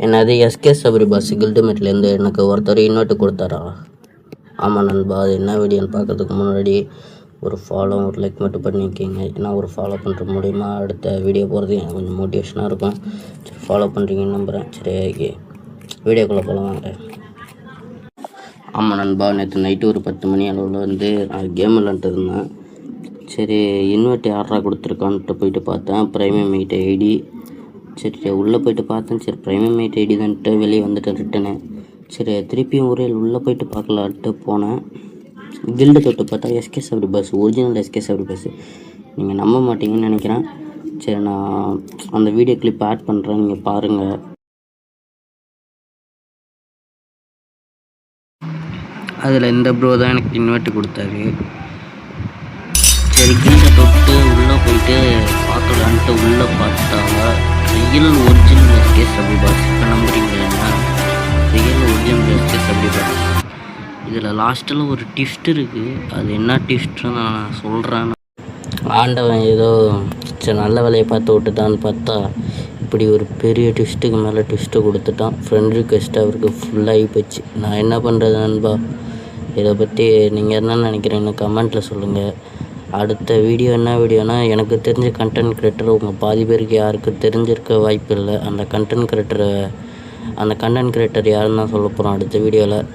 என்னது SK Sabari pass கில்டுமேட்லேருந்து எனக்கு ஒருத்தர் இன்வெர்ட் கொடுத்தாரா? ஆமாம் நண்பா, அது என்ன வீடியோன்னு பார்க்கறதுக்கு முன்னாடி ஒரு ஃபாலோ ஒரு லைக் மட்டும் பண்ணிக்கிங்க. ஏன்னா ஒரு ஃபாலோ பண்ணுற மூலிமா அடுத்த வீடியோ போகிறது எனக்கு கொஞ்சம் மோட்டிவேஷனாக இருக்கும். சரி, ஃபாலோ பண்ணுறீங்கன்னு நம்புகிறேன். சரி, ஓகே, வீடியோக்குள்ளே போகலாம் வாங்க. ஆமாம் நண்பா, நேற்று நைட்டு ஒரு 10 மணி அளவில் வந்து நான் கேம் விளாண்டுட்டு இருந்தேன். சரி, இன்வெர்ட் யாரா கொடுத்துருக்கான்ட்டு போயிட்டு பார்த்தேன். ப்ரைமியம் மீட் ஐடி. சரி, உள்ளே போயிட்டு பார்த்தேன். சரி, ப்ரைமியம் மீட் ஐடி தான்ட்டு வெளியே வந்துட்டு ரிட்டனு. சரி, திருப்பியும் ஒரே உள்ளே போயிட்டு பார்க்கலான்ட்டு போனேன். கில்டு தொட்டு பார்த்தா SK Sabari bus, original SK Sabari bus. நீங்கள் நம்ப மாட்டீங்கன்னு நினைக்கிறேன். சரி, நான் அந்த வீடியோ கிளிப் ஆட் பண்ணுறேன், நீங்கள் பாருங்கள். அதில் இந்த ப்ரோ தான் எனக்கு இன்வெர்ட் கொடுத்தாரு. சரி, கில்டை தொட்டு உள்ளே போயிட்டு பார்க்கலான்ட்டு உள்ளே பார்த்தா real original SK Sabari boss. இப்போ நம்புறீங்களா? Real original SK Sabari boss. இதில் லாஸ்ட்டில் ஒரு ட்விஸ்ட் இருக்குது. அது என்ன ட்விஸ்ட்டுன்னு நான் சொல்கிறேன். ஆண்டவன் ஏதோ சரி நல்ல வேலையை பார்த்து விட்டுட்டான்னு பார்த்தா இப்படி ஒரு பெரிய ட்விஸ்ட்டுக்கு மேலே ட்விஸ்ட்டு கொடுத்துட்டான். ஃப்ரெண்ட் ரிக்வெஸ்ட்டு அவருக்கு ஃபுல்லாகி போச்சு. நான் என்ன பண்ணுறது நண்பா? இதை பற்றி நீங்கள் என்ன நினைக்கிறீங்கன்னு கமெண்ட்டில் சொல்லுங்கள். அடுத்த வீடியோ என்ன வீடியோனா, எனக்கு தெரிஞ்ச கண்டென்ட் கிரியேட்டர் உங்கள் பாதி பேருக்கு யாருக்கு தெரிஞ்சிருக்க வாய்ப்பு இல்லை. அந்த கண்டென்ட் கிரியேட்டர் யாருன்னு தான் சொல்ல போகிறோம் அடுத்த வீடியோவில்.